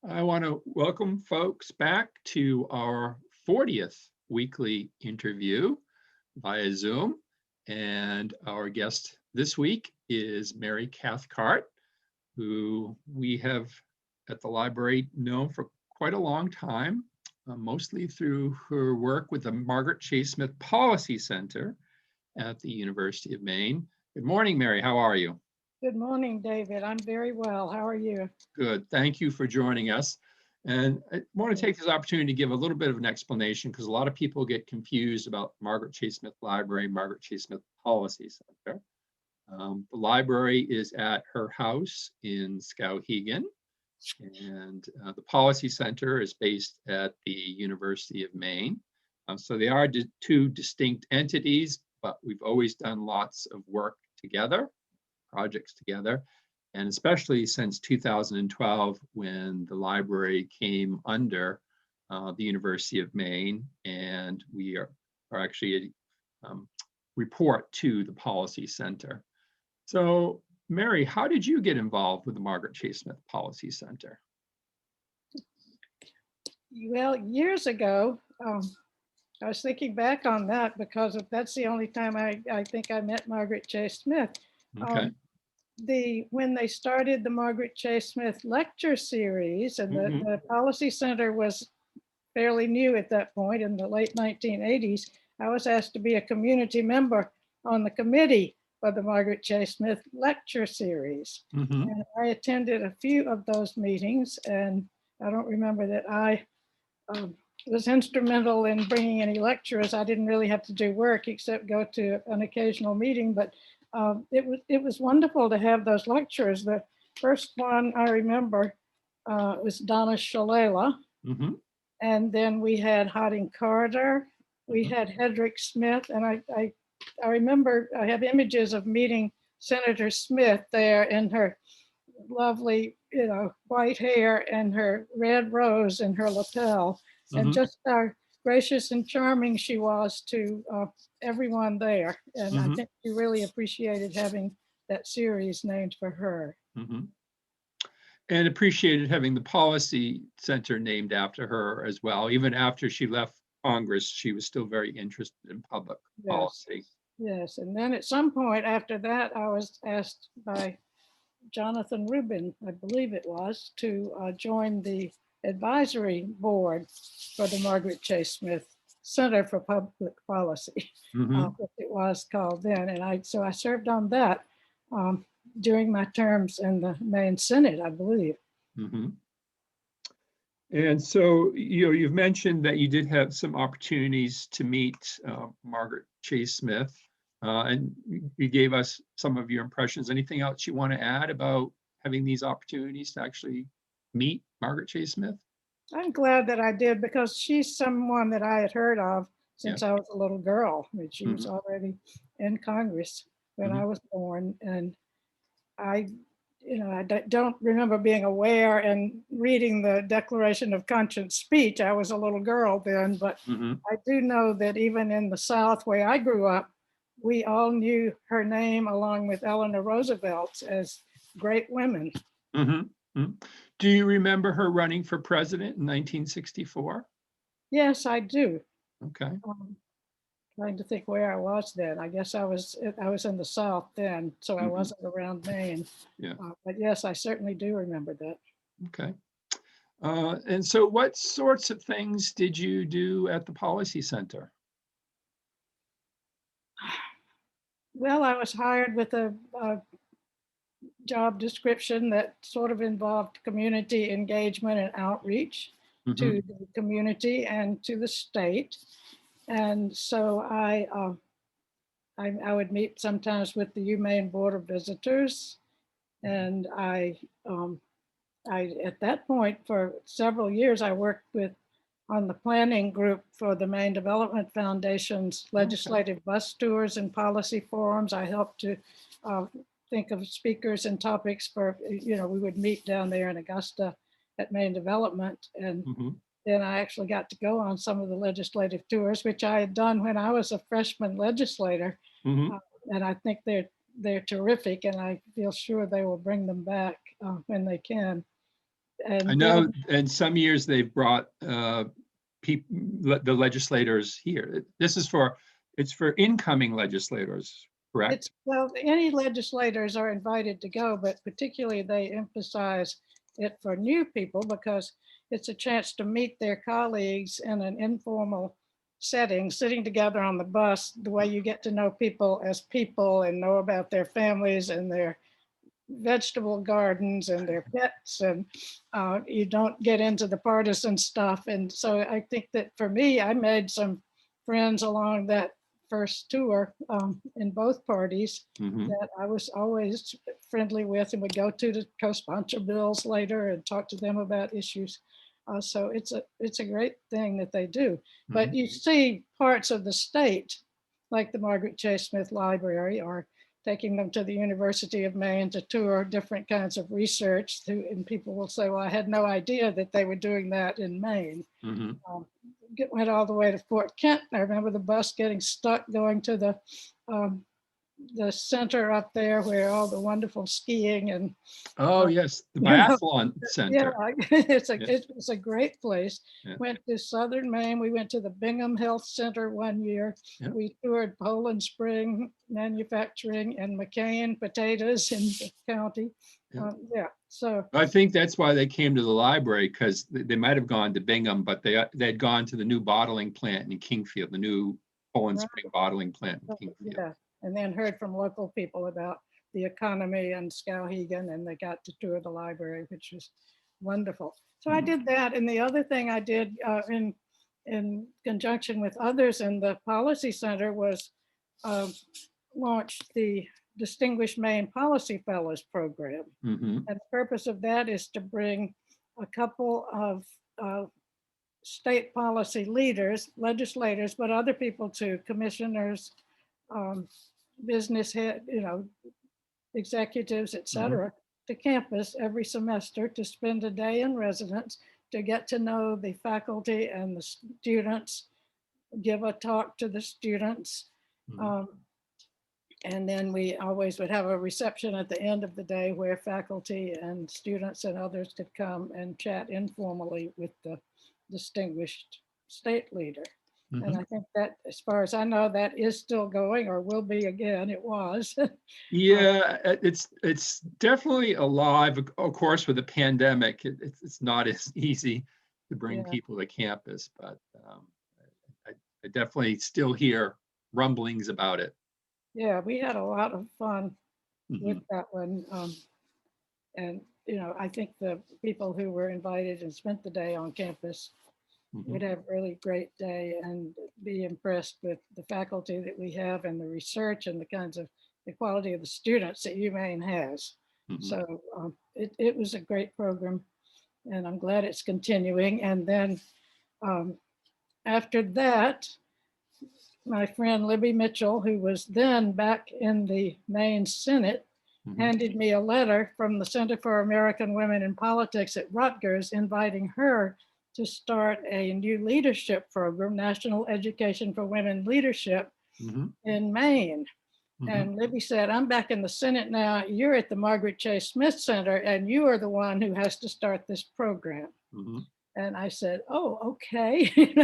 I want to welcome folks back to our 40th weekly interview via Zoom. And our guest this week is Mary Cathcart, who we have at the library known for quite a long time, mostly through her work with the Margaret Chase Smith Policy Center at the University of Maine. Good morning, Mary. How are you? Good morning, David. I'm very well. How are you? Good. Thank you for joining us. And I want to take this opportunity to give a little bit of an explanation because a lot of people get confused about Margaret Chase Smith Library, Margaret Chase Smith Policy Center. The library is at her house in Skowhegan, and the Policy Center is based at the University of Maine. So they are two distinct entities, but we've always done lots of work together, projects together. And especially since 2012, when the library came under the University of Maine, and we are actually report to the Policy Center. So, Mary, how did you get involved with the Margaret Chase Smith Policy Center? Well, years ago, I was thinking back on that because that's the only time I think I met Margaret Chase Smith. Okay. When they started the Margaret Chase Smith lecture series, and the Policy Center was fairly new at that point in the late 1980s, I was asked to be a community member on the committee for the Margaret Chase Smith lecture series. And I attended a few of those meetings, and I don't remember that I was instrumental in bringing any lecturers. I didn't really have to do work except go to an occasional meeting, but it was wonderful to have those lecturers. The first one I remember was Donna Shalala. And then we had Harding Carter, we had Hedrick Smith, and I remember I have images of meeting Senator Smith there in her lovely, white hair and her red rose in her lapel, and just how gracious and charming she was to everyone there. And I think she really appreciated having that series named for her. And appreciated having the Policy Center named after her as well. Even after she left Congress, she was still very interested in public policy. Yes, and then at some point after that, I was asked by Jonathan Rubin, I believe it was, to join the advisory board for the Margaret Chase Smith Center for Public Policy, what it was called then. And so I served on that during my terms in the Maine Senate, I believe. And so, you've mentioned that you did have some opportunities to meet Margaret Chase Smith, and you gave us some of your impressions. Anything else you want to add about having these opportunities to actually meet Margaret Chase Smith? I'm glad that I did, because she's someone that I had heard of since I was a little girl. I mean, she was already in Congress when I was born, and I don't remember being aware and reading the Declaration of Conscience speech. I was a little girl then, but I do know that even in the South where I grew up, we all knew her name along with Eleanor Roosevelt as great women. Do you remember her running for president in 1964? Yes, I do. Okay. Trying to think where I was then. I guess I was in the South then, so I wasn't around Maine. But yes, I certainly do remember that. Okay. And so what sorts of things did you do at the Policy Center? Well, I was hired with a job description that sort of involved community engagement and outreach to the community and to the state. And so I would meet sometimes with the UMaine Board of Visitors, and I at that point for several years I worked on the planning group for the Maine Development Foundation's legislative bus tours and policy forums. I helped to think of speakers and topics for, we would meet down there in Augusta at Maine Development, and then I actually got to go on some of the legislative tours, which I had done when I was a freshman legislator. And I think they're terrific, and I feel sure they will bring them back when they can. I know in some years they've brought the legislators here. It's for incoming legislators, correct? Well, any legislators are invited to go, but particularly they emphasize it for new people because it's a chance to meet their colleagues in an informal setting, sitting together on the bus, the way you get to know people as people and know about their families and their vegetable gardens and their pets, and you don't get into the partisan stuff. And so I think that for me, I made some friends along that first tour in both parties that I was always friendly with and would go to co-sponsor bills later and talk to them about issues. So it's a great thing that they do. But you see parts of the state, like the Margaret Chase Smith Library, or taking them to the University of Maine to tour different kinds of research. And people will say, well, I had no idea that they were doing that in Maine. Went all the way to Fort Kent. I remember the bus getting stuck going to the center up there where all the wonderful skiing and yes, the biathlon center. It's a great place. Yeah. Went to Southern Maine. We went to the Bingham Health Center one year. Yeah. We toured Poland Spring Manufacturing and McCain Potatoes in the county. So I think that's why they came to the library, because they might have gone to Bingham, but they had gone to the new bottling plant in Kingfield, the new Poland Spring bottling plant in Kingfield. Yeah. And then heard from local people about the economy and Skowhegan, and they got to tour the library, which was wonderful. So I did that. And the other thing I did in conjunction with others in the Policy Center was launched the Distinguished Maine Policy Fellows Program. And the purpose of that is to bring a couple of state policy leaders, legislators, but other people too, commissioners, business head, executives, etc., to campus every semester to spend a day in residence to get to know the faculty and the students, give a talk to the students. And then we always would have a reception at the end of the day where faculty and students and others could come and chat informally with the distinguished state leader. And I think that, as far as I know, that is still going, or will be again. It was. Yeah, it's definitely alive. Of course, with the pandemic, it's not as easy to bring people to campus, but I definitely still hear rumblings about it. Yeah, we had a lot of fun with that one. And, I think the people who were invited and spent the day on campus would have a really great day and be impressed with the faculty that we have and the research and the quality of the students that UMaine has. So it was a great program, and I'm glad it's continuing. And then after that, my friend Libby Mitchell, who was then back in the Maine Senate, handed me a letter from the Center for American Women in Politics at Rutgers inviting her to start a new leadership program, National Education for Women Leadership, in Maine. And Libby said, I'm back in the Senate now. You're at the Margaret Chase Smith Center, and you are the one who has to start this program. And I said, oh, okay.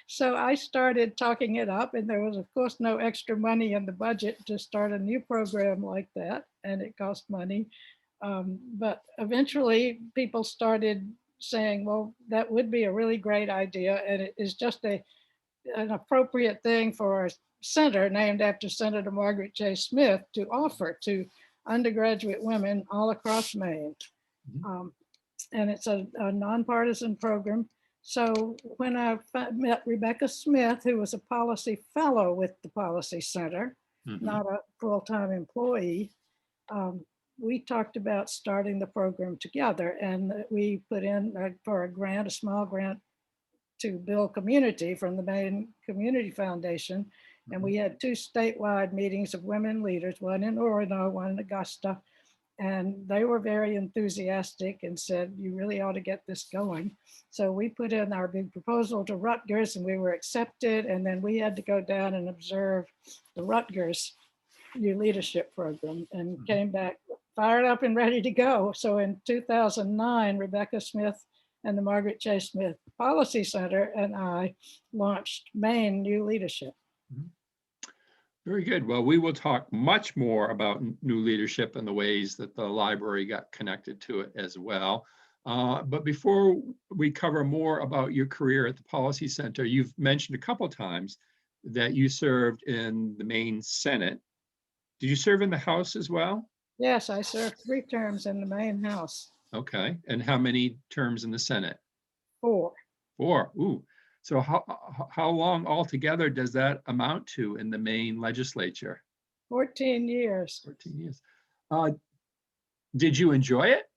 So I started talking it up, and there was, of course, no extra money in the budget to start a new program like that, and it cost money. But eventually people started saying, well, that would be a really great idea, and it is just an appropriate thing for a center named after Senator Margaret Chase Smith to offer to undergraduate women all across Maine. And it's a nonpartisan program. So when I met Rebecca Smith, who was a policy fellow with the Policy Center, not a full-time employee, we talked about starting the program together, and we put in for a small grant to build community from the Maine Community Foundation. And we had 2 statewide meetings of women leaders, one in Orono, one in Augusta. And they were very enthusiastic and said, you really ought to get this going. So we put in our big proposal to Rutgers, and we were accepted. And then we had to go down and observe the Rutgers New Leadership Program, and came back fired up and ready to go. So in 2009, Rebecca Smith and the Margaret Chase Smith Policy Center and I launched Maine New Leadership. Very good. Well, we will talk much more about new leadership and the ways that the library got connected to it as well. But before we cover more about your career at the Policy Center, you've mentioned a couple times that you served in the Maine Senate. Did you serve in the House as well? Yes, I served 3 terms in the Maine House. Okay. And how many terms in the Senate? 4. 4. Ooh. So how long altogether does that amount to in the Maine legislature? 14 years. 14 years. Did you enjoy it?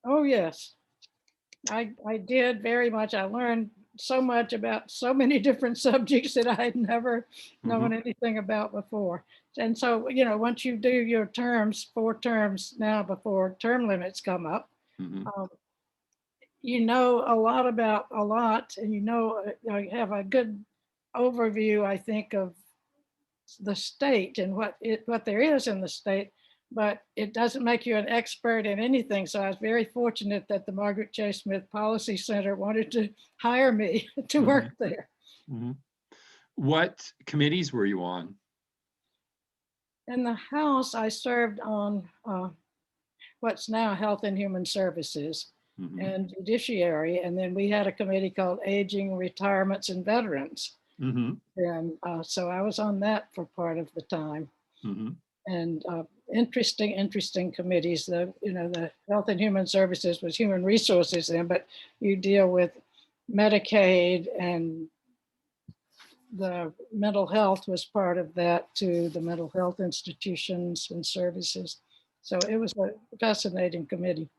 Oh, yes. I did very much. I learned so much about so many different subjects that I had never known anything about before. And so, you know, once you do your terms, 4 terms now before term limits come up, you know a lot about a lot, and you have a good overview, I think, of the state and what there is in the state, but it doesn't make you an expert in anything. So I was very fortunate that the Margaret Chase Smith Policy Center wanted to hire me to work there. What committees were you on? In the House, I served on what's now Health and Human Services and Judiciary. And then we had a committee called Aging, Retirements, and Veterans. And so I was on that for part of the time. And interesting committees. The Health and Human Services was human resources then, but you deal with Medicaid, and the mental health was part of that too, the mental health institutions and services. So it was a fascinating committee.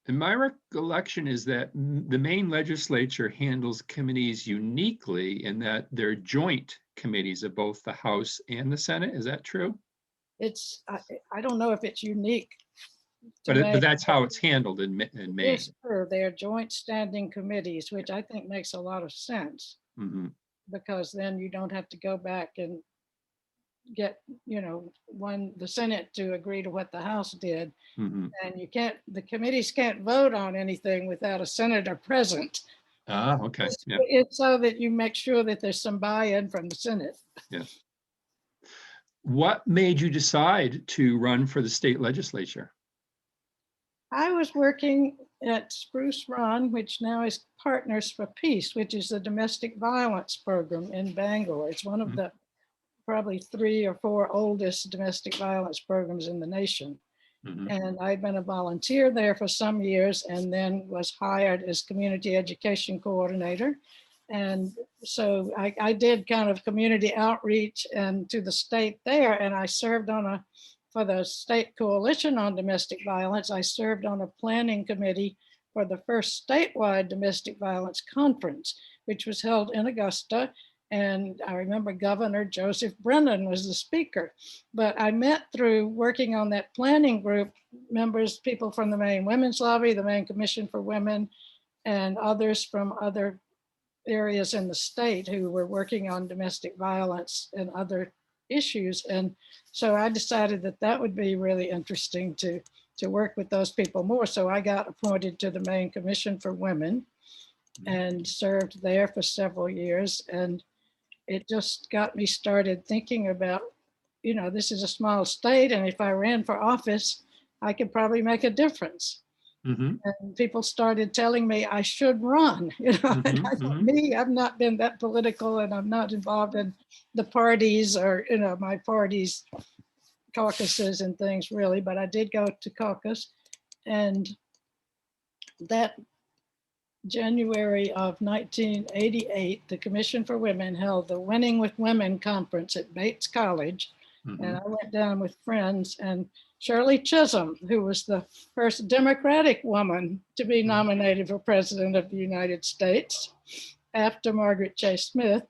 And my recollection is that the Maine legislature handles committees uniquely in that they're joint committees of both the House and the Senate. Is that true? I don't know if it's unique. But that's how it's handled in Maine. It's true. They're joint standing committees, which I think makes a lot of sense, because then you don't have to go back and get, the Senate to agree to what the House did. And the committees can't vote on anything without a senator present. Okay. Yeah. It's so that you make sure that there's some buy-in from the Senate. Yeah. What made you decide to run for the state legislature? I was working at Spruce Run, which now is Partners for Peace, which is a domestic violence program in Bangor. It's one of the probably 3 or 4 oldest domestic violence programs in the nation. And I'd been a volunteer there for some years and then was hired as community education coordinator. And so I did kind of community outreach and to the state there, and I served for the state coalition on domestic violence. I served on a planning committee for the first statewide domestic violence conference, which was held in Augusta. And I remember Governor Joseph Brennan was the speaker. But I met through working on that planning group people from the Maine Women's Lobby, the Maine Commission for Women, and others from other areas in the state who were working on domestic violence and other issues. And so I decided that would be really interesting to work with those people more. So I got appointed to the Maine Commission for Women and served there for several years. And it just got me started thinking about, this is a small state, and if I ran for office, I could probably make a difference. And people started telling me I should run, and I thought, I've not been that political, and I'm not involved in the parties or, my party's caucuses and things really, but I did go to caucus. And that January of 1988, the Commission for Women held the Winning with Women conference at Bates College. And I went down with friends, and Shirley Chisholm, who was the first Democratic woman to be nominated for President of the United States after Margaret Chase Smith.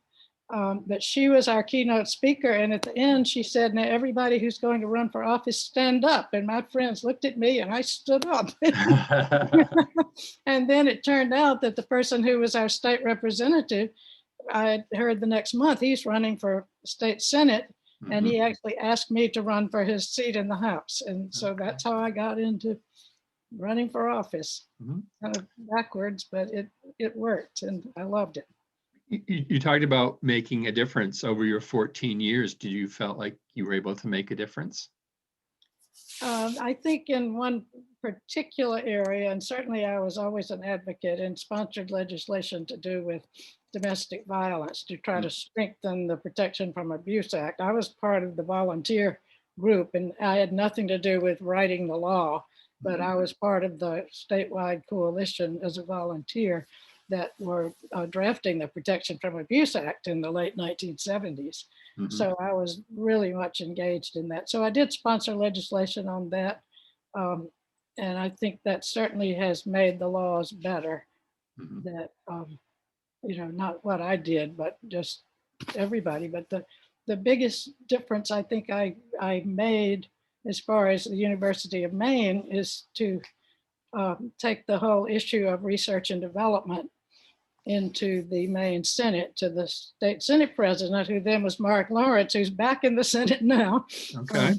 But she was our keynote speaker. And at the end, she said, now everybody who's going to run for office, stand up. And my friends looked at me and I stood up. And then it turned out that the person who was our state representative, I heard the next month, he's running for state Senate. And he actually asked me to run for his seat in the House. And so that's how I got into running for office. Kind of backwards, but it worked and I loved it. You talked about making a difference over your 14 years. Did you felt like you were able to make a difference? I think in one particular area, and certainly I was always an advocate and sponsored legislation to do with domestic violence to try to strengthen the Protection from Abuse Act. I was part of the volunteer group and I had nothing to do with writing the law, but I was part of the statewide coalition as a volunteer that were drafting the Protection from Abuse Act in the late 1970s. So I was really much engaged in that. So I did sponsor legislation on that. And I think that certainly has made the laws better. That, you know, not what I did, but just everybody. But the biggest difference I think I made as far as the University of Maine is to take the whole issue of research and development into the Maine Senate to the state Senate president, who then was Mark Lawrence, who's back in the Senate now. Okay.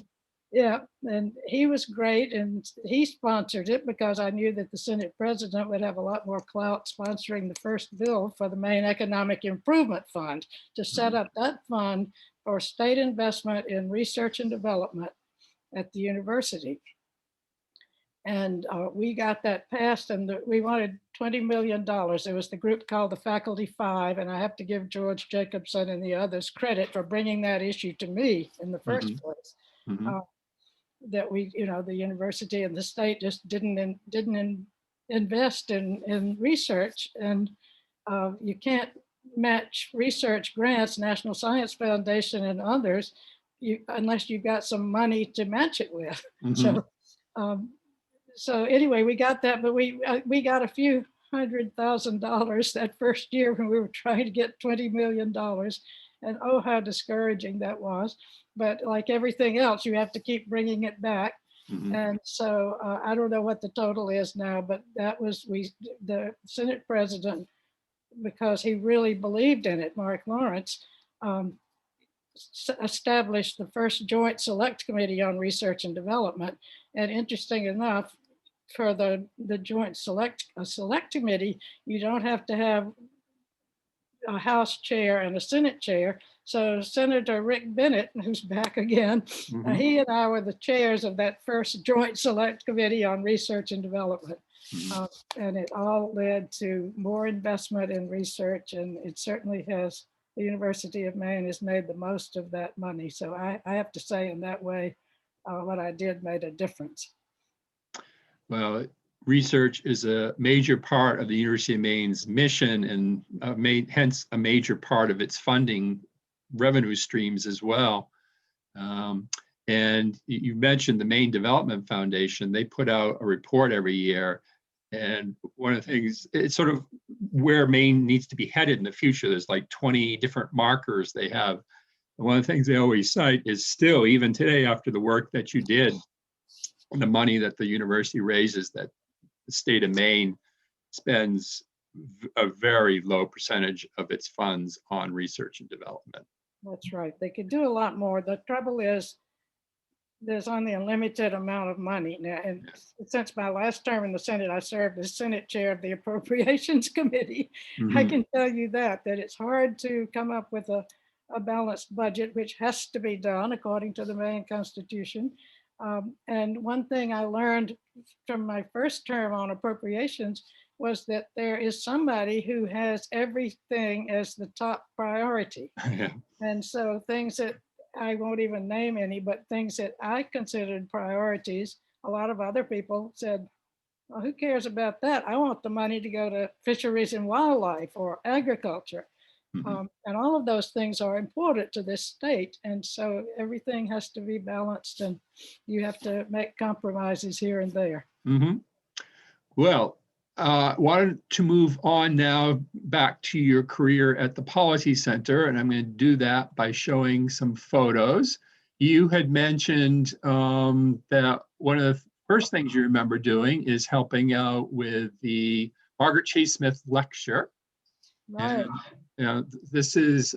Yeah, and he was great, and he sponsored it because I knew that the Senate president would have a lot more clout sponsoring the first bill for the Maine Economic Improvement Fund to set up that fund for state investment in research and development at the university. And we got that passed, and we wanted $20 million. There was the group called the Faculty Five, and I have to give George Jacobson and the others credit for bringing that issue to me in the first place. That we, you know, the university and the state just didn't invest in research, and you can't match research grants, National Science Foundation and others, unless you've got some money to match it with. So anyway, we got that, but we got a few $100,000 that first year when we were trying to get $20 million. And oh, how discouraging that was. But like everything else, you have to keep bringing it back. And so I don't know what the total is now, but that was the Senate president, because he really believed in it, Mark Lawrence, established the first Joint Select Committee on Research and Development. And interesting enough, for the Joint Select Committee, you don't have to have a House chair and a Senate chair. So Senator Rick Bennett, who's back again, he and I were the chairs of that first Joint Select Committee on Research and Development. And it all led to more investment in research, and it certainly has, the University of Maine has made the most of that money. So I have to say in that way, what I did made a difference. Well, research is a major part of the University of Maine's mission, and hence a major part of its funding revenue streams as well. And you mentioned the Maine Development Foundation. They put out a report every year. And one of the things, it's sort of where Maine needs to be headed in the future. There's like 20 different markers they have. And one of the things they always cite is still, even today, after the work that you did, and the money that the university raises, that the state of Maine spends a very low percentage of its funds on research and development. That's right. They could do a lot more. The trouble is there's only a limited amount of money now. And since my last term in the Senate, I served as Senate chair of the Appropriations Committee. I can tell you that it's hard to come up with a balanced budget, which has to be done according to the Maine Constitution. And one thing I learned from my first term on appropriations was that there is somebody who has everything as the top priority. And so things that I won't even name any, but things that I considered priorities, a lot of other people said, well, who cares about that? I want the money to go to fisheries and wildlife or agriculture. And all of those things are important to this state. And so everything has to be balanced, and you have to make compromises here and there. Well, wanted to move on now back to your career at the Policy Center, and I'm going to do that by showing some photos. You had mentioned that one of the first things you remember doing is helping out with the Margaret Chase Smith lecture. Right. And, you know, this is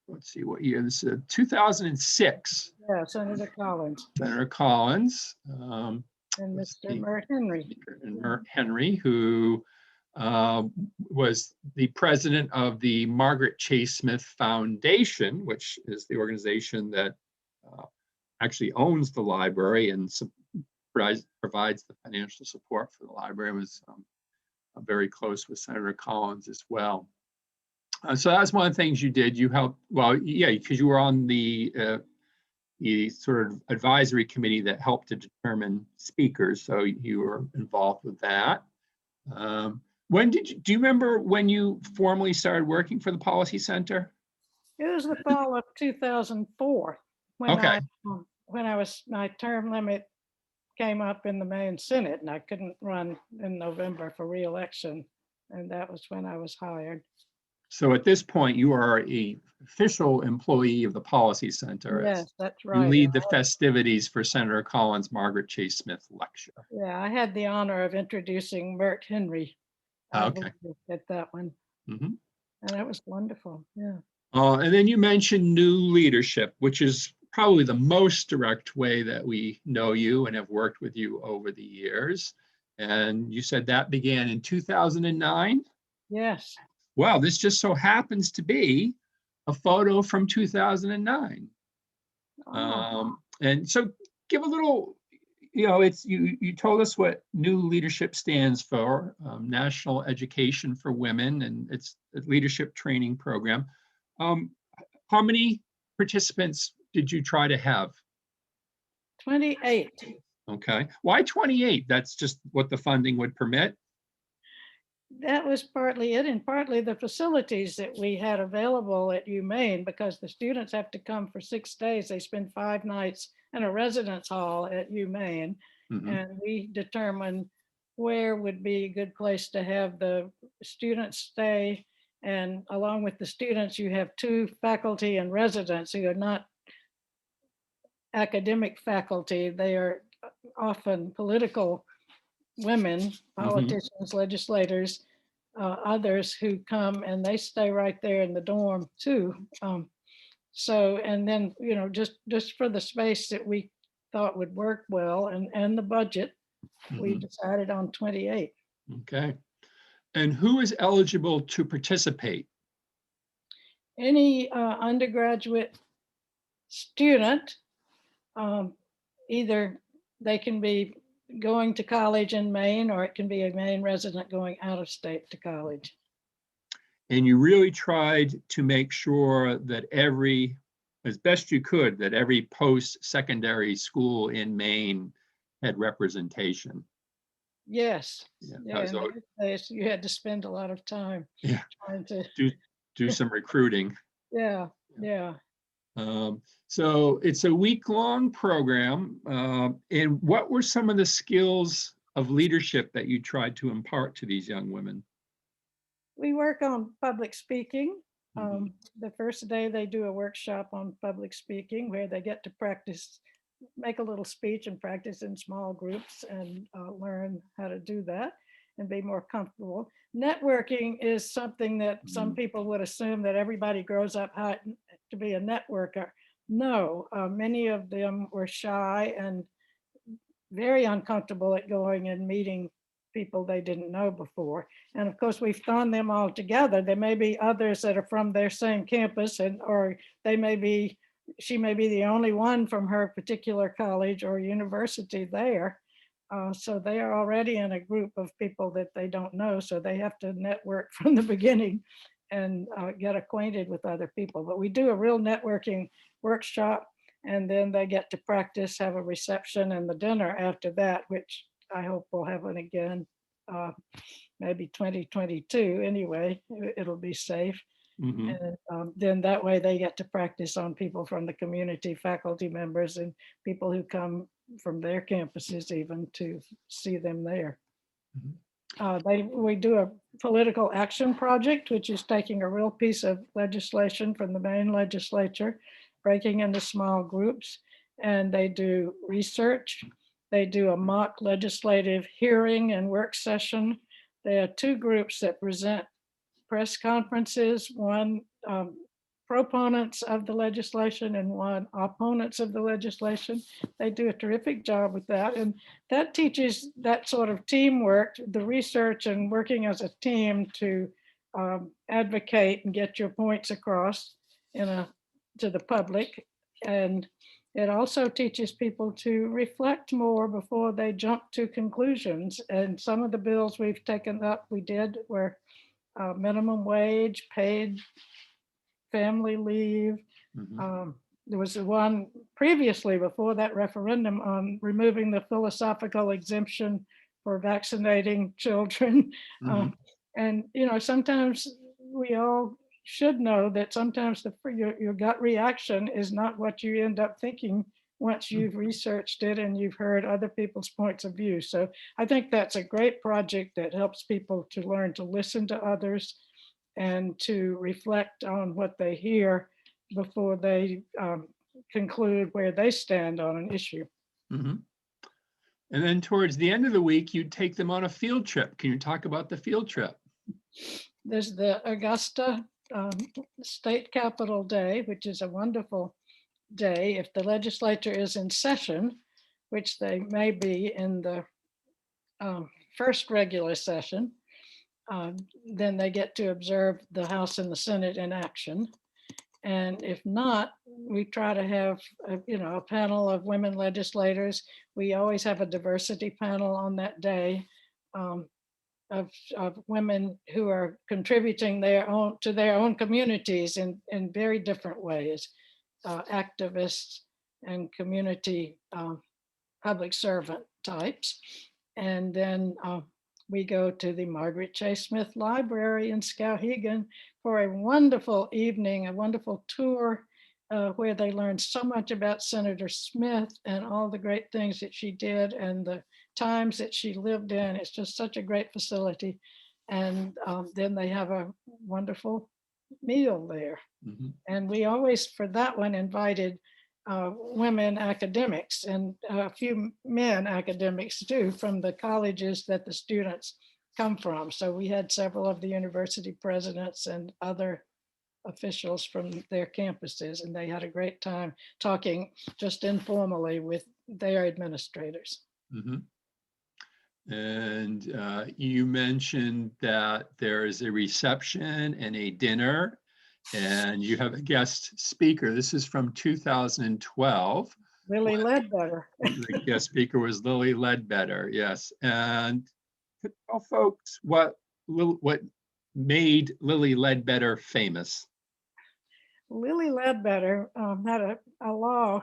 let's see what year this is, 2006. Yeah, Senator Collins Senator Collins. and Let's Mr. see, Mert Henry. and Mert Henry, who was the president of the Margaret Chase Smith Foundation, which is the organization that actually owns the library and provides the financial support for the library. Was very close with Senator Collins as well. So that's one of the things you did. You helped, well, yeah, because you were on the sort of advisory committee that helped to determine speakers. So you were involved with that. When do you remember when you formally started working for the Policy Center? It was the fall of 2004 Okay. my term limit came up in the Maine Senate and I couldn't run in November for re-election. And that was when I was hired. So at this point, you are an official employee of the Policy Center. Yes, that's You right. lead the festivities for Senator Collins' Margaret Chase Smith lecture. Yeah, I had the honor of introducing Mert Henry Okay. at that one. Mm-hmm. And that was wonderful. Yeah. And then you mentioned new leadership, which is probably the most direct way that we know you and have worked with you over the years. And you said that began in 2009? Yes. Well, this just so happens to be a photo from 2009. Oh. And so give a little, you told us what new leadership stands for, National Education for Women, and it's a leadership training program. How many participants did you try to have? 28. Okay. Why 28? That's just what the funding would permit? That was partly it, and partly the facilities that we had available at UMaine, because the students have to come for 6 days. They spend 5 nights in a residence hall at UMaine, and we determined where would be a good place to have the students stay. And along with the students, you have 2 faculty and residents who are not academic faculty. They are often political women, politicians, legislators, others who come and they stay right there in the dorm too. So, and then, just for the space that we thought would work well and the budget, we decided on 28. Okay. And who is eligible to participate? Any undergraduate student, either they can be going to college in Maine, or it can be a Maine resident going out of state to college. And you really tried to make sure that as best you could, that every post-secondary school in Maine had representation. Yes. Yeah, in those days, you had to spend a lot of time trying to do some recruiting. Yeah. So it's a week-long program. And what were some of the skills of leadership that you tried to impart to these young women? We work on public speaking. The first day they do a workshop on public speaking where they get to practice, make a little speech and practice in small groups and learn how to do that and be more comfortable. Networking is something that some people would assume that everybody grows up to be a networker. No, many of them were shy and very uncomfortable at going and meeting people they didn't know before. And of course, we've thrown them all together. There may be others that are from their same campus, or she may be the only one from her particular college or university there. So they are already in a group of people that they don't know. So they have to network from the beginning and get acquainted with other people. But we do a real networking workshop, and then they get to practice, have a reception and the dinner after that, which I hope we'll have one again, maybe 2022 anyway, it'll be safe. And then that way they get to practice on people from the community, faculty members and people who come from their campuses even to see them there. We do a political action project, which is taking a real piece of legislation from the Maine legislature, breaking into small groups, and they do research. They do a mock legislative hearing and work session. There are 2 groups that present press conferences. One proponents of the legislation and one opponents of the legislation. They do a terrific job with that. And that teaches that sort of teamwork, the research and working as a team to advocate and get your points across to the public. And it also teaches people to reflect more before they jump to conclusions. And some of the bills we've taken up, were minimum wage, paid family leave. There was one previously before that referendum on removing the philosophical exemption for vaccinating children. And, sometimes we all should know that sometimes your gut reaction is not what you end up thinking once you've researched it and you've heard other people's points of view. So I think that's a great project that helps people to learn to listen to others and to reflect on what they hear before they conclude where they stand on an issue. And then towards the end of the week, you take them on a field trip. Can you talk about the field trip? There's the Augusta State Capitol Day, which is a wonderful day. If the legislature is in session, which they may be in the first regular session, then they get to observe the House and the Senate in action. And if not, we try to have a panel of women legislators. We always have a diversity panel on that day of women who are contributing to their own communities in very different ways, activists and community public servant types. And then we go to the Margaret Chase Smith Library in Skowhegan for a wonderful evening, a wonderful tour where they learn so much about Senator Smith and all the great things that she did and the times that she lived in. It's just such a great facility. And then they have a wonderful meal there. And we always, for that one, invited women academics and a few men academics too from the colleges that the students come from. So we had several of the university presidents and other officials from their campuses, and they had a great time talking just informally with their administrators. And you mentioned that there is a reception and a dinner, and you have a guest speaker. This is from 2012. Lily Ledbetter. The guest speaker was Lily Ledbetter, yes. And tell folks what made Lily Ledbetter famous. Lily Ledbetter had a law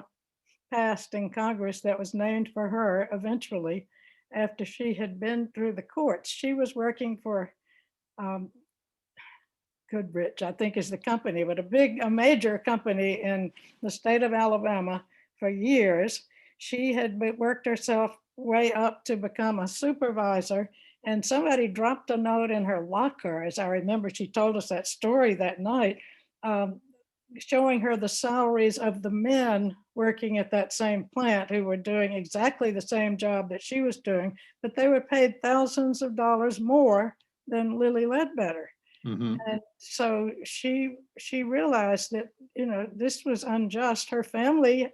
passed in Congress that was named for her eventually after she had been through the courts. She was working for Goodrich, I think is the company, but a major company in the state of Alabama for years. She had worked herself way up to become a supervisor, and somebody dropped a note in her locker, as I remember. She told us that story that night, showing her the salaries of the men working at that same plant who were doing exactly the same job that she was doing, but they were paid thousands of dollars more than Lily Ledbetter. And so she realized that, this was unjust. Her family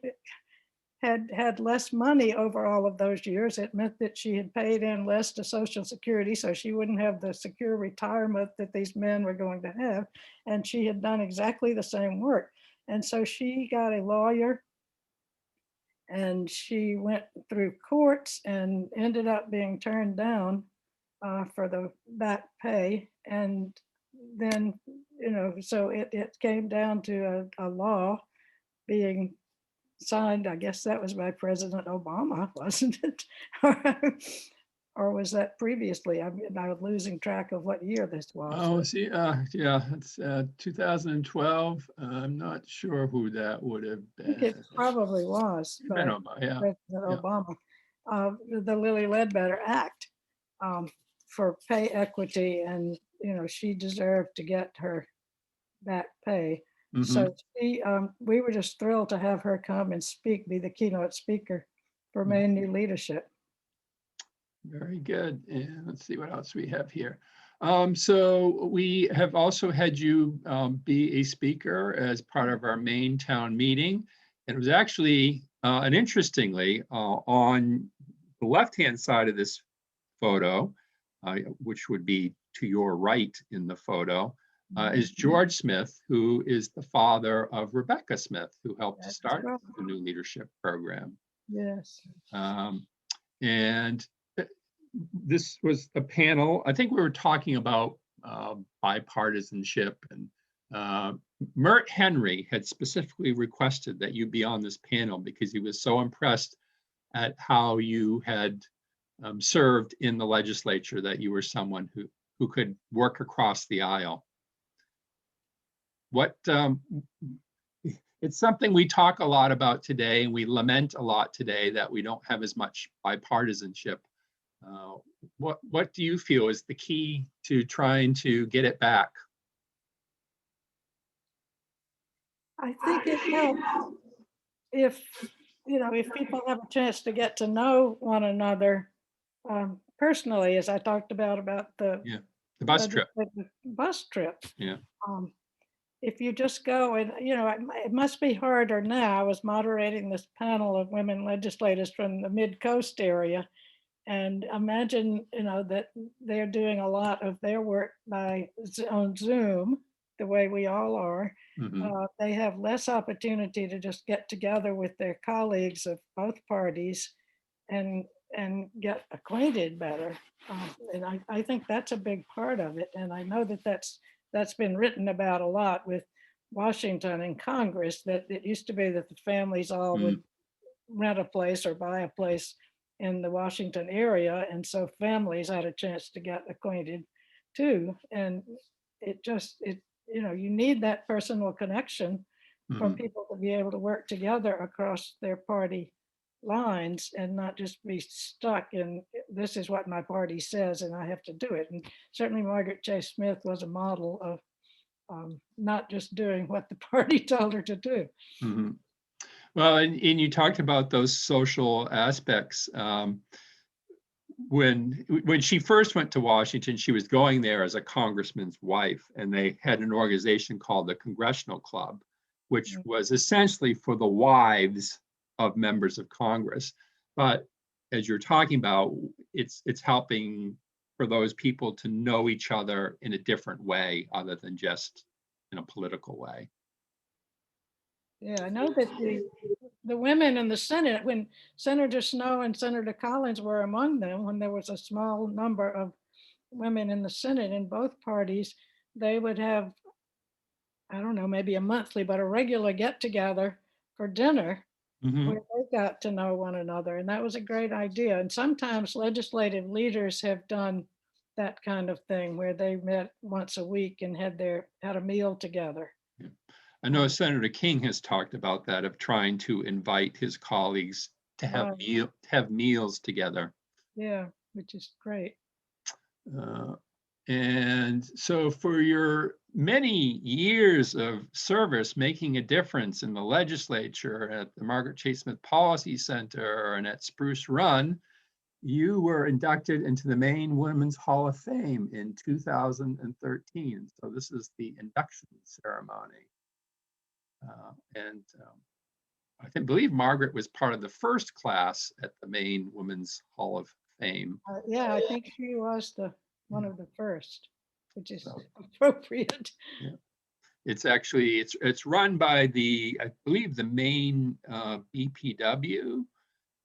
had less money over all of those years. It meant that she had paid in less to Social Security, so she wouldn't have the secure retirement that these men were going to have. And she had done exactly the same work. And so she got a lawyer, and she went through courts and ended up being turned down for the back pay. And then, so it came down to a law being signed. I guess that was by President Obama, wasn't it? Or was that previously? I'm losing track of what year this was. Oh, see, yeah, it's 2012. I'm not sure who that would have been. I think it probably was by President Obama. The Lily Ledbetter Act for pay equity, and she deserved to get her back pay. So we were just thrilled to have her come and be the keynote speaker for Maine New Leadership. Very good. And let's see what else we have here. So we have also had you be a speaker as part of our Maine town meeting. And it was actually, and interestingly, on the left-hand side of this photo, which would be to your right in the photo, is George Smith, who is the father of Rebecca Smith, who helped to start the new leadership program. Yes. And this was a panel. I think we were talking about bipartisanship, and Mert Henry had specifically requested that you be on this panel because he was so impressed at how you had served in the legislature, that you were someone who could work across the aisle. It's something we talk a lot about today, and we lament a lot today that we don't have as much bipartisanship. What do you feel is the key to trying to get it back? I think it helps if, if people have a chance to get to know one another personally, as I talked about the bus trip. Bus trip. Yeah. If you just go and, it must be harder now. I was moderating this panel of women legislators from the mid-coast area. And imagine, that they're doing a lot of their work on Zoom, the way we all are. Mm-hmm. They have less opportunity to just get together with their colleagues of both parties and get acquainted better. And I think that's a big part of it. And I know that that's been written about a lot with Washington and Congress, that it used to be that the families all would rent a place or buy a place in the Washington area. And so families had a chance to get acquainted too. And you need that personal connection for people to be able to work together across their party lines and not just be stuck in, this is what my party says and I have to do it. And certainly Margaret Chase Smith was a model of not just doing what the party told her to do. Mm-hmm. Well, and you talked about those social aspects. When she first went to Washington, she was going there as a congressman's wife, and they had an organization called the Congressional Club, which was essentially for the wives of members of Congress. But as you're talking about, it's helping for those people to know each other in a different way other than just in a political way. Yeah, I know that the women in the Senate, when Senator Snowe and Senator Collins were among them, when there was a small number of women in the Senate in both parties, they would have, I don't know, maybe a monthly, but a regular get together for dinner where they got to know one another. And that was a great idea. And sometimes legislative leaders have done that kind of thing where they met once a week and had a meal together. Yeah. I know Senator King has talked about that, of trying to invite his colleagues to have meals together. Yeah, which is great. And so for your many years of service, making a difference in the legislature, at the Margaret Chase Smith Policy Center, and at Spruce Run, you were inducted into the Maine Women's Hall of Fame in 2013. So this is the induction ceremony. I believe Margaret was part of the first class at the Maine Women's Hall of Fame. Yeah, I think she was one of the first, which is appropriate. Yeah. It's actually, it's run by I believe the Maine BPW,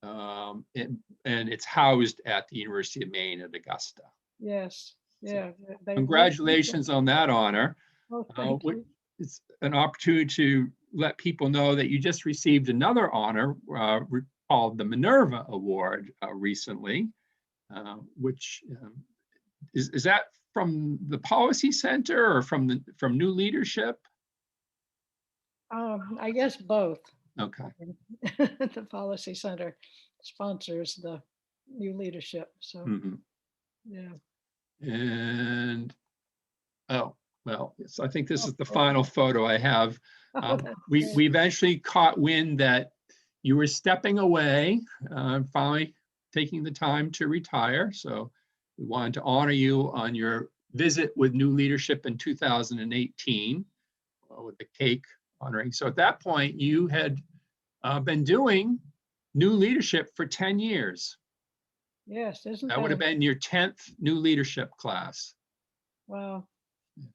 and it's housed at the University of Maine at Augusta. Yes, yeah. So, congratulations on that honor. Oh, thank you. It's an opportunity to let people know that you just received another honor called the Minerva Award recently, which is that from the Policy Center or from New Leadership? I guess both. Okay. The Policy Center sponsors the New Leadership. So, yeah. And well, yes, I think this is the final photo I have. We eventually caught wind that you were stepping away, finally taking the time to retire. So we wanted to honor you on your visit with new leadership in 2018 with the cake honoring. So at that point, you had been doing new leadership for 10 years. Yes, isn't That would have been your 10th new leadership class. wow.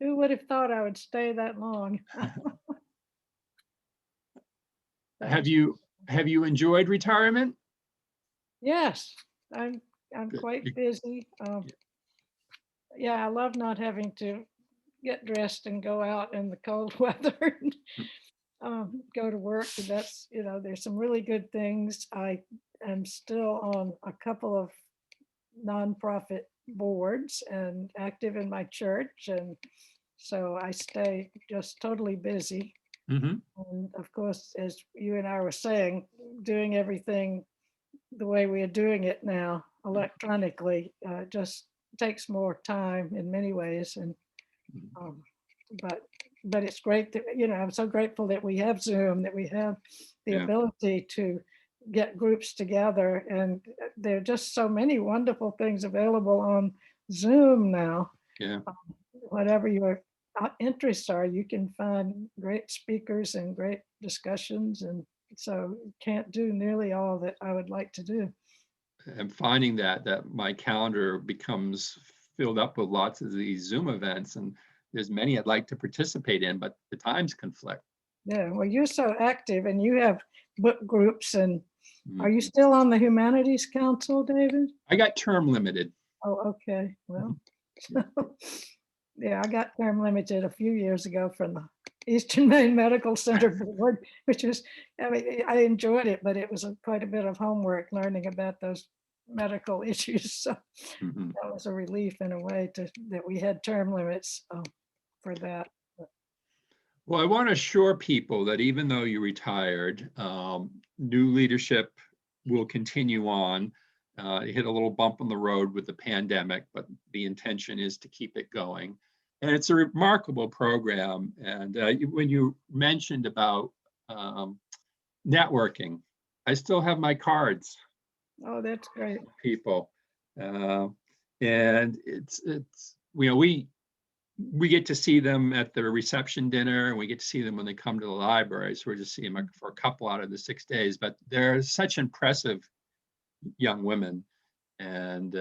Who would have thought I would stay that long? Have you enjoyed retirement? Yes, I'm Good. quite busy. Yeah, I love not having to get dressed and go out in the cold weather and go to work. And that's, there's some really good things. I am still on a couple of nonprofit boards and active in my church. And so I stay just totally busy. Mhm. And of course, as you and I were saying, doing everything the way we are doing it now electronically just takes more time in many ways. And um, but it's great that, I'm so grateful that we have Zoom, that we have the Yeah. ability to get groups together. And there are just so many wonderful things available on Zoom now. Yeah. Whatever your interests are, you can find great speakers and great discussions. And so can't do nearly all that I would like to do. I'm finding that my calendar becomes filled up with lots of these Zoom events, and there's many I'd like to participate in, but the times conflict. Yeah, well, you're so active and you have book groups. And Mhm. are you still on the Humanities Council, David? I got term limited. Oh, okay. Well, yeah, I got term limited a few years ago from the Eastern Maine Medical Center Board, which was, I mean, I enjoyed it, but it was quite a bit of homework learning about those medical issues. So Mhm. that was a relief in a way that we had term limits for that. Well, I want to assure people that even though you retired, new leadership will continue on. It hit a little bump on the road with the pandemic, but the intention is to keep it going. And it's a remarkable program. And when you mentioned about networking, I still have my cards, Oh, that's great. people. Uh, and it's we get to see them at the reception dinner, and we get to see them when they come to the library. So we're just seeing them for a couple out of the 6 days, but they're such impressive young women. And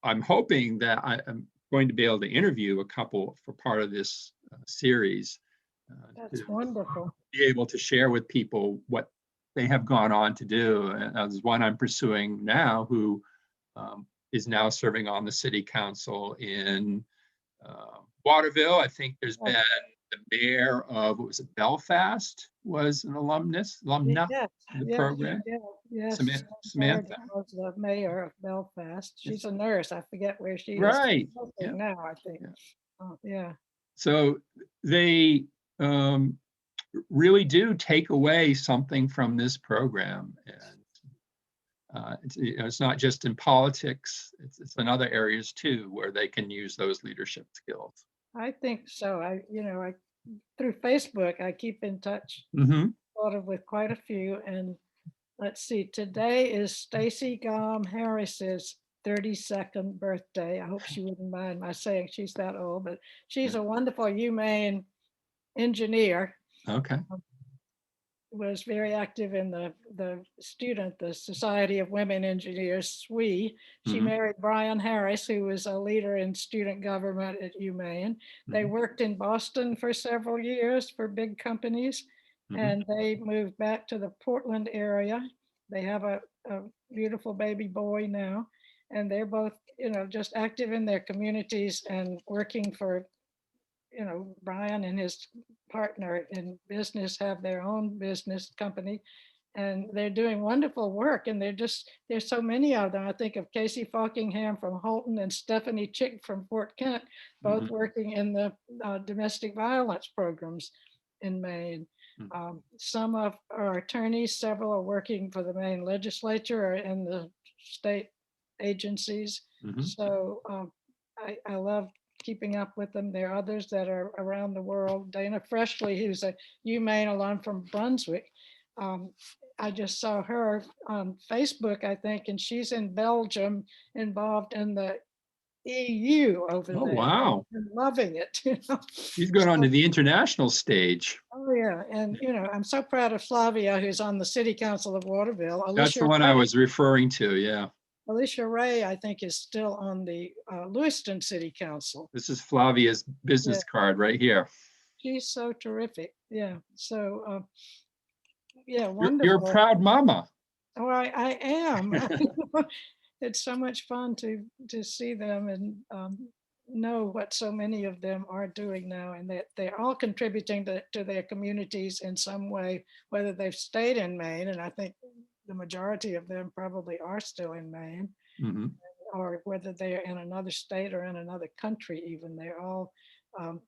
I'm hoping that I'm going to be able to interview a couple for part of this series. That's To wonderful. be able to share with people what they have gone on to do. And there's one I'm pursuing now who is now serving on the city council in Waterville. I think there's been the mayor of, what was it, Belfast was an alumna Yes, of the yes, program. yes. Samantha. Was the mayor of Belfast. She's a nurse. I forget where she is Right. Yeah. now, I think. Yeah. Yeah. So they really do take away something from this program. And it's not just in politics, it's in other areas too, where they can use those leadership skills. I think so. I through Facebook, I keep in touch Mm-hmm. sort of with quite a few. And let's see, today is Stacey Gom Harris's 32nd birthday. I hope she wouldn't mind my saying she's that old, but she's a wonderful humane engineer. Okay. Was very active in the Society of Women Engineers, SWE. She Mm-hmm. married Brian Harris, who was a leader in student government at UMaine. They worked in Boston for several years for big companies, and they moved back to the Portland area. They have a beautiful baby boy now, and they're both, just active in their communities and working for, Brian and his partner in business have their own business company, and they're doing wonderful work. And there's so many of them. I think of Casey Falkingham from Holton and Stephanie Chick from Fort Kent, both working in the domestic violence programs in Maine. Some of our attorneys, several are working for the Maine legislature or in the state agencies. So I love keeping up with them. There are others that are around the world. Dana Freshley, who's a UMaine alum from Brunswick. I just saw her on Facebook, I think, and she's in Belgium, involved in the EU over Oh, there. wow. And loving it. You know? He's going on to the international stage. Oh, yeah. And, I'm so proud of Flavia, who's on the City Council of Waterville. That's the one I was referring to. Yeah. Alicia Ray, I think, is still on the Lewiston City Council. This is Flavia's Yeah, business card right here. she's so terrific. Yeah. So, yeah, You're a wonderful. proud mama. Oh, I am. It's so much fun to see them and know what so many of them are doing now, and that they're all contributing to their communities in some way, whether they've stayed in Maine, and I think the majority of them probably are still in Maine, Hmm. or whether they are in another state or in another country even. They're all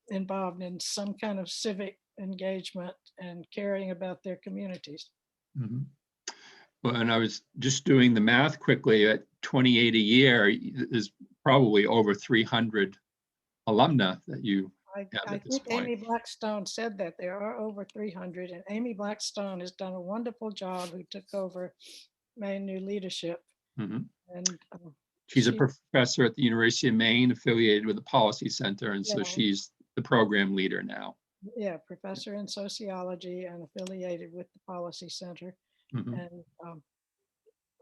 involved in some kind of civic engagement and caring about their communities. Hmm. Well, and I was just doing the math quickly. At 28 a year is probably over 300 alumna that you have I at this think point. Amy Blackstone said that there are over 300, and Amy Blackstone has done a wonderful job, who took over Maine New Leadership. Hmm. And She's a she, professor at the University of Maine, affiliated with the Policy Center, and so yeah, she's the program leader now. yeah, professor in sociology and affiliated with the Policy Center, Hmm. and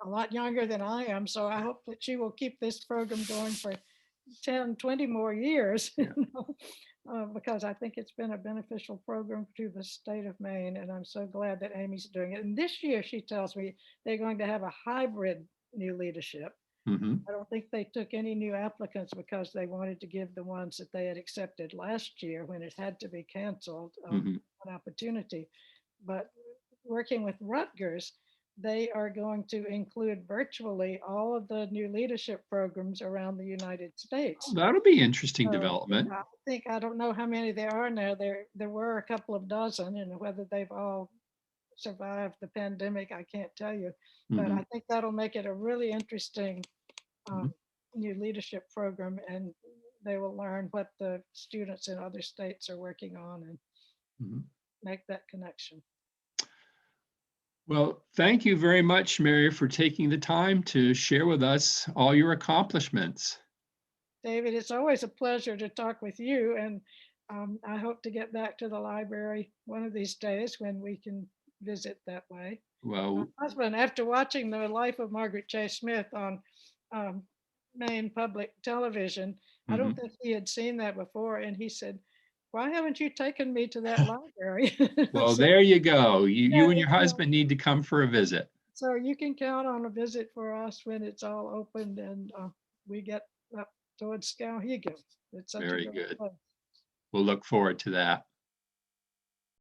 a lot younger than I am. So I hope that she will keep this program going for 10, 20 more years, Yeah. because I think it's been a beneficial program to the state of Maine. And I'm so glad that Amy's doing it. And this year, she tells me they're going to have a hybrid new leadership. Hmm. I don't think they took any new applicants because they wanted to give the ones that they had accepted last year, when it had to be canceled, Hmm. an opportunity. But working with Rutgers, they are going to include virtually all of the new leadership programs around the United States. That'll be interesting So development. I don't know how many there are now. There were a couple of dozen, and whether they've all survived the pandemic, I can't tell you. But Hmm. I think that'll make it a really interesting Hmm. new leadership program, and they will learn what the students in other states are working on and Hmm. make that connection. Well, thank you very much, Mary, for taking the time to share with us all your accomplishments. David, it's always a pleasure to talk with you, and I hope to get back to the library one of these days when we can visit that way. My Well, husband, after watching the life of Margaret Chase Smith on um, Maine Public Television, I don't mhm. think he had seen that before, and he said, "Why haven't you taken me to that library?" I Well, said, there you go. You "Yeah, and your husband need to come for a visit. so you can count on a visit for us when it's all opened and we get up towards Skowhegan. It's such a Very great good. place." We'll look forward to that.